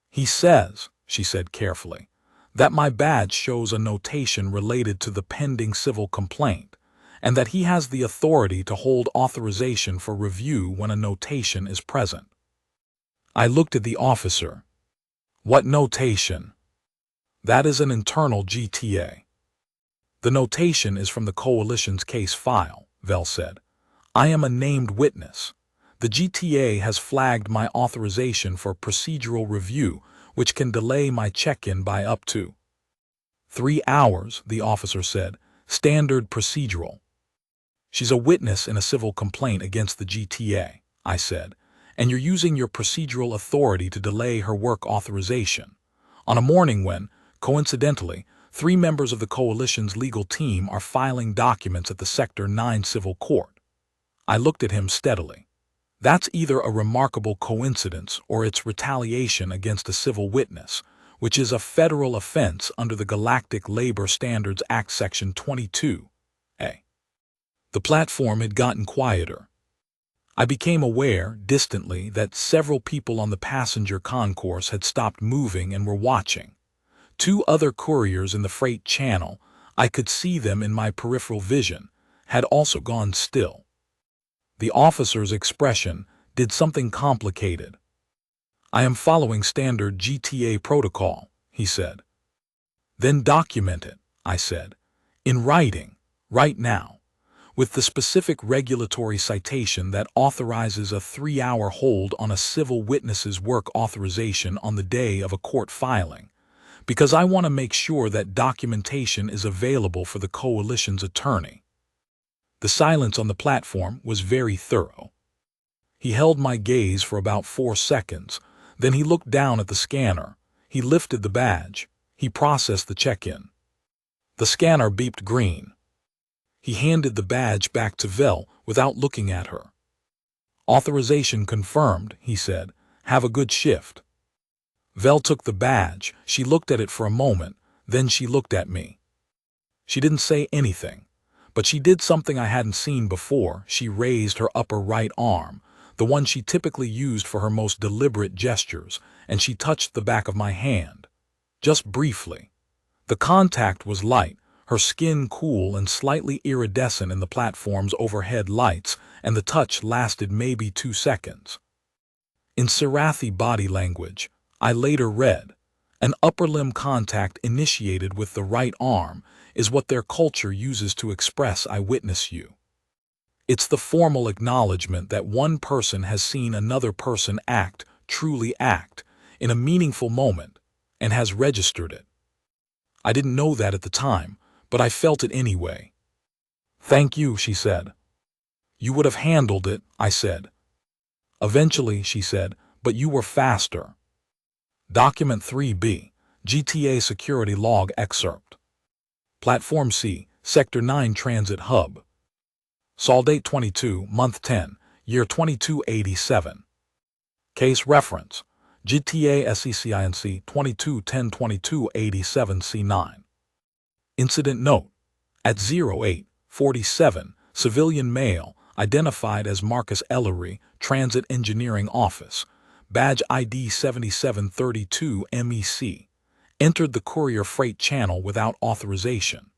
"He says," she said carefully, "that my badge shows a notation related to the pending civil complaint, and that he has the authority to hold authorization for review when a notation is present." I looked at the officer. "What notation?" "That is an internal GTA." "The notation is from the coalition's case file," Vel said. "I am a named witness. The GTA has flagged my authorization for procedural review, which can delay my check-in by up to 3 hours, the officer said. "Standard procedural." "She's a witness in a civil complaint against the GTA," I said, "and you're using your procedural authority to delay her work authorization on a morning when, coincidentally, 3 members of the coalition's legal team are filing documents at the Sector 9 Civil Court." I looked at him steadily. "That's either a remarkable coincidence or it's retaliation against a civil witness, which is a federal offense under the Galactic Labor Standards Act Section 22A. The platform had gotten quieter. I became aware, distantly, that several people on the passenger concourse had stopped moving and were watching. 2 other couriers in the freight channel, I could see them in my peripheral vision, had also gone still. The officer's expression did something complicated. "I am following standard GTA protocol," he said. "Then document it," I said. "In writing, right now, with the specific regulatory citation that authorizes a 3-hour hold on a civil witness's work authorization on the day of a court filing, because I want to make sure that documentation is available for the coalition's attorney." The silence on the platform was very thorough. He held my gaze for about 4 seconds, then he looked down at the scanner. He lifted the badge. He processed the check-in. The scanner beeped green. He handed the badge back to Vel without looking at her. "Authorization confirmed," he said. "Have a good shift." Vel took the badge. She looked at it for a moment, then she looked at me. She didn't say anything, but she did something I hadn't seen before. She raised her upper right arm, the one she typically used for her most deliberate gestures, and she touched the back of my hand. Just briefly. The contact was light. her skin cool and slightly iridescent in the platform's overhead lights, and the touch lasted maybe 2 seconds. In Sarathi body language, I later read, an upper limb contact initiated with the right arm is what their culture uses to express "I witness you." It's the formal acknowledgement that one person has seen another person act, truly act, in a meaningful moment, and has registered it. I didn't know that at the time, but I felt it anyway. "Thank you," she said. "You would have handled it," I said. "Eventually," she said, "but you were faster." Document 3B, GTA Security Log Excerpt. Platform C, Sector 9 Transit Hub. Sol date 22, month 10, year 2287. Case reference, GTA SECINC 22-10-2287 C9. Incident note, at 08:47, civilian male, identified as Marcus Ellery, Transit Engineering Office, badge ID 7732 MEC, entered the Courier freight channel without authorization.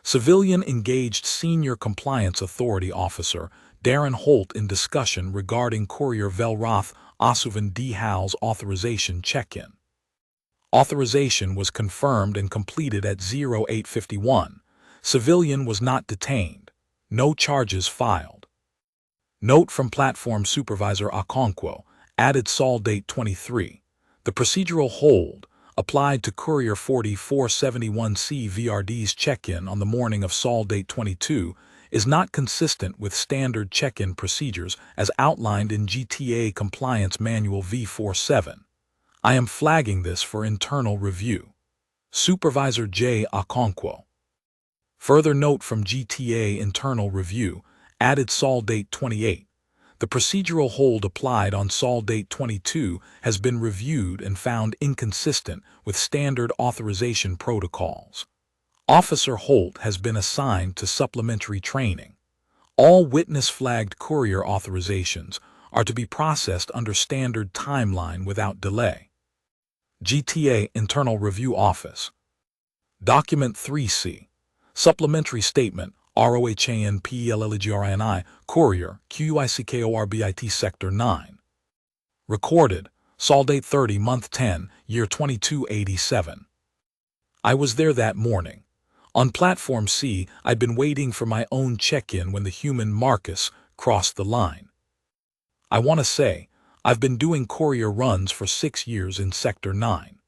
Civilian engaged Senior Compliance Authority Officer Darren Holt in discussion regarding Courier Velroth Asuvan D. Howell's authorization check-in. Authorization was confirmed and completed at 08:51. Civilian was not detained. No charges filed. Note from Platform Supervisor Okonkwo, added Sol date 23. The procedural hold applied to Courier 4471C VRD's check-in on the morning of Sol date 22 is not consistent with standard check-in procedures as outlined in GTA Compliance Manual V47. I am flagging this for internal review. Supervisor J. Okonkwo. Further note from GTA Internal Review, added Sol date 28. The procedural hold applied on Sol date 22 has been reviewed and found inconsistent with standard authorization protocols. Officer Holt has been assigned to supplementary training. All witness-flagged Courier authorizations are to be processed under standard timeline without delay. GTA Internal Review Office. Document 3C. Supplementary Statement ROHANPELLGRINI Courier QUICKORBIT Sector 9. Recorded, Sol date 30 month 10, year 2287. I was there that morning. On Platform C, I'd been waiting for my own check-in when the human Marcus crossed the line. I want to say, I've been doing Courier runs for 6 years in Sector 9.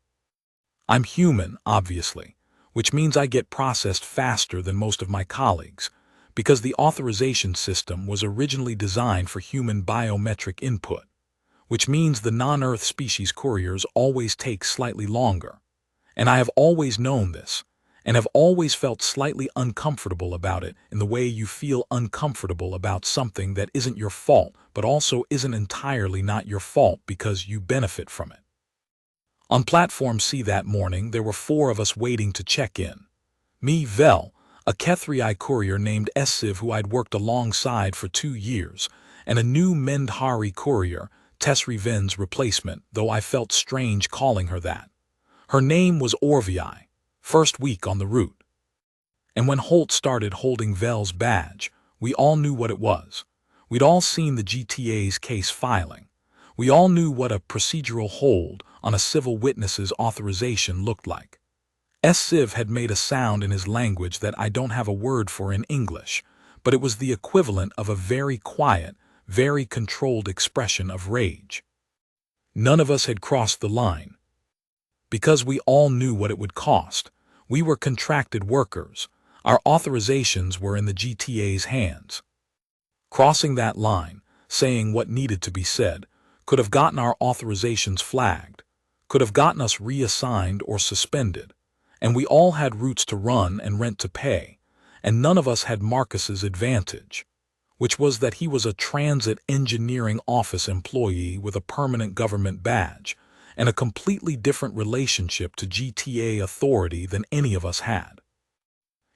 I'm human, obviously, which means I get processed faster than most of my colleagues, because the authorization system was originally designed for human biometric input, which means the non-Earth species couriers always take slightly longer. And I have always known this, and have always felt slightly uncomfortable about it in the way you feel uncomfortable about something that isn't your fault, but also isn't entirely not your fault because you benefit from it. On Platform C that morning, there were 4 of us waiting to check in. Me, Vel, a Kethrii courier named Essiv who I'd worked alongside for 2 years, and a new Mendhari courier, Tesri Ven's replacement, though I felt strange calling her that. Her name was Orvii, first week on the route. And when Holt started holding Vel's badge, we all knew what it was. We'd all seen the GTA's case filing. We all knew what a procedural hold on a civil witness's authorization looked like. Siv had made a sound in his language that I don't have a word for in English, but it was the equivalent of a very quiet, very controlled expression of rage. None of us had crossed the line. Because we all knew what it would cost. We were contracted workers. Our authorizations were in the GTA's hands. Crossing that line, saying what needed to be said, could have gotten our authorizations flagged, could have gotten us reassigned or suspended, and we all had routes to run and rent to pay, and none of us had Marcus's advantage, which was that he was a Transit Engineering Office employee with a permanent government badge, and a completely different relationship to GTA authority than any of us had.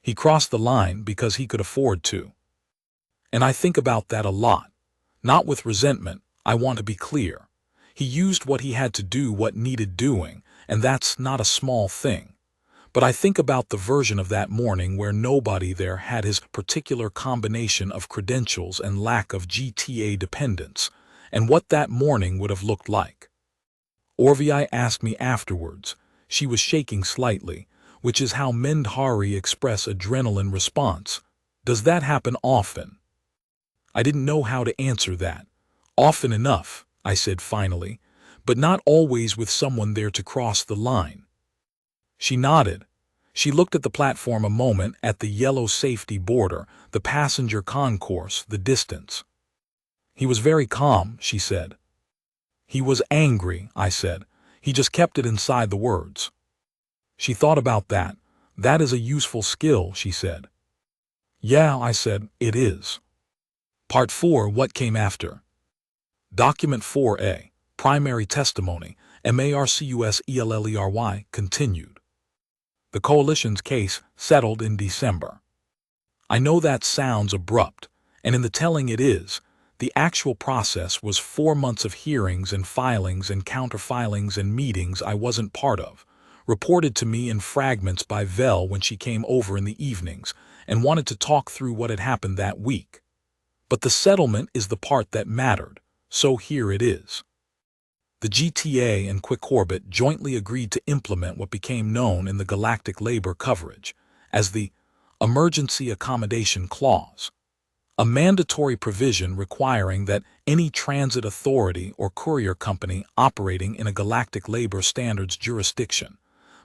He crossed the line because he could afford to. And I think about that a lot, not with resentment. I want to be clear. He used what he had to do what needed doing, and that's not a small thing. But I think about the version of that morning where nobody there had his particular combination of credentials and lack of GTA dependence, and what that morning would have looked like. Orvie asked me afterwards. She was shaking slightly, which is how Mendhari express adrenaline response. Does that happen often? I didn't know how to answer that. Often enough, I said finally, but not always with someone there to cross the line. She nodded. She looked at the platform a moment, at the yellow safety border, the passenger concourse, the distance. He was very calm, she said. He was angry, I said. He just kept it inside the words. She thought about that. That is a useful skill, she said. Yeah, I said, it is. Part 4. What came after? Document 4A. Primary Testimony. MARCUSELLERY. Continued. The coalition's case settled in December. I know that sounds abrupt, and in the telling it is. The actual process was 4 months of hearings and filings and counterfilings and meetings I wasn't part of, reported to me in fragments by Vel when she came over in the evenings and wanted to talk through what had happened that week. But the settlement is the part that mattered, so here it is. The GTA and Quick Orbit jointly agreed to implement what became known in the Galactic Labor coverage as the Emergency Accommodation Clause, a mandatory provision requiring that any transit authority or courier company operating in a Galactic Labor Standards jurisdiction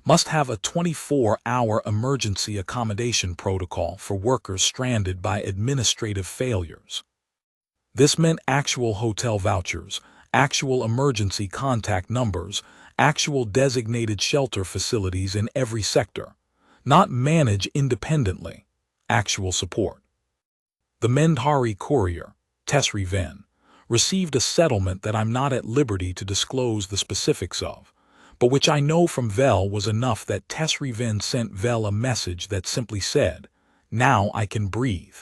must have a 24-hour emergency accommodation protocol for workers stranded by administrative failures. This meant actual hotel vouchers, actual emergency contact numbers, actual designated shelter facilities in every sector, not manage independently, actual support. The Mendhari Courier, Tesri Ven, received a settlement that I'm not at liberty to disclose the specifics of, but which I know from Vel was enough that Tesri Ven sent Vel a message that simply said, "Now I can breathe."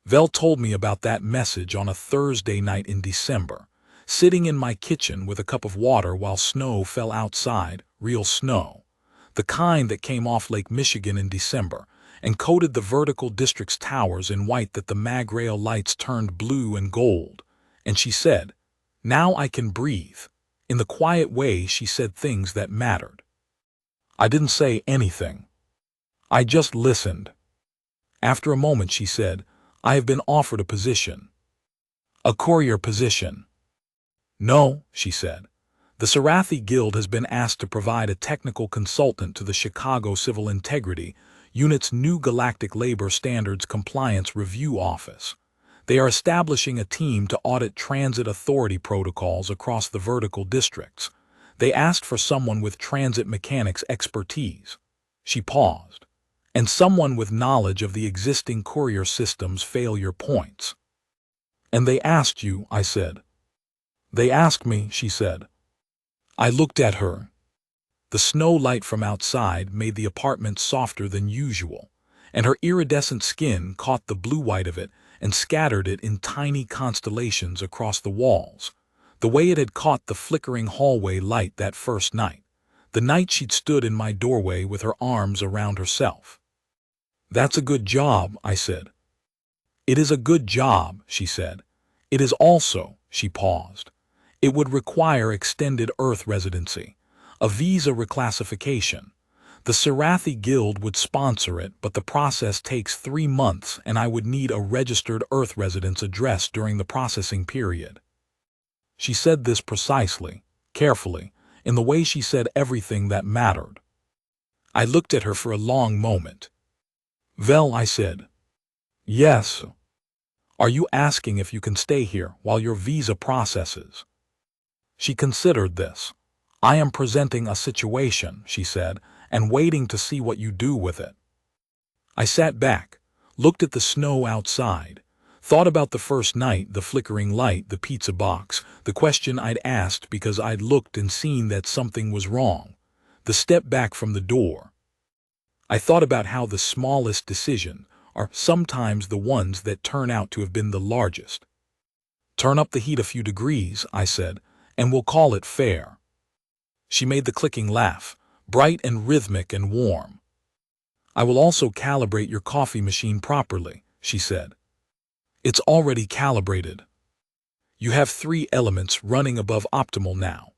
Vel told me about that message on a Thursday night in December, sitting in my kitchen with a cup of water while snow fell outside, real snow, the kind that came off Lake Michigan in December, and coated the vertical district's towers in white that the mag-rail lights turned blue and gold. And she said, "Now I can breathe." In the quiet way she said things that mattered. I didn't say anything. I just listened. After a moment she said, "I have been offered a position." "A courier position?" "No," she said. "The Sarathi Guild has been asked to provide a technical consultant to the Chicago Civil Integrity Unit's new Galactic Labor Standards Compliance Review Office. They are establishing a team to audit transit authority protocols across the vertical districts. They asked for someone with transit mechanics expertise." She paused. "And someone with knowledge of the existing courier system's failure points." "And they asked you," I said. "They asked me," she said. I looked at her. The snow light from outside made the apartment softer than usual, and her iridescent skin caught the blue-white of it and scattered it in tiny constellations across the walls, the way it had caught the flickering hallway light that first night, the night she'd stood in my doorway with her arms around herself. "That's a good job," I said. "It is a good job," she said. "It is also," she paused, "it would require extended Earth residency, a visa reclassification. The Sarathi Guild would sponsor it, but the process takes 3 months and I would need a registered Earth residence address during the processing period." She said this precisely, carefully, in the way she said everything that mattered. I looked at her for a long moment. "Vel," I said. "Yes." "Are you asking if you can stay here while your visa processes?" She considered this. "I am presenting a situation," she said, "and waiting to see what you do with it." I sat back, looked at the snow outside, thought about the first night, the flickering light, the pizza box, the question I'd asked because I'd looked and seen that something was wrong, the step back from the door. I thought about how the smallest decisions are sometimes the ones that turn out to have been the largest. "Turn up the heat a few degrees," I said, "and we'll call it fair." She made the clicking laugh, bright and rhythmic and warm. I will also calibrate your coffee machine properly, she said. It's already calibrated. You have 3 elements running above optimal now.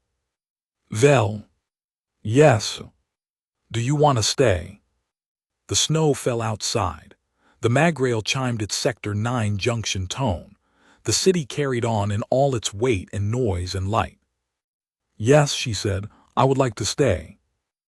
Well, yes. Do you want to stay? The snow fell outside. The magrail chimed its Sector 9 junction tone. The city carried on in all its weight and noise and light. Yes, she said, I would like to stay.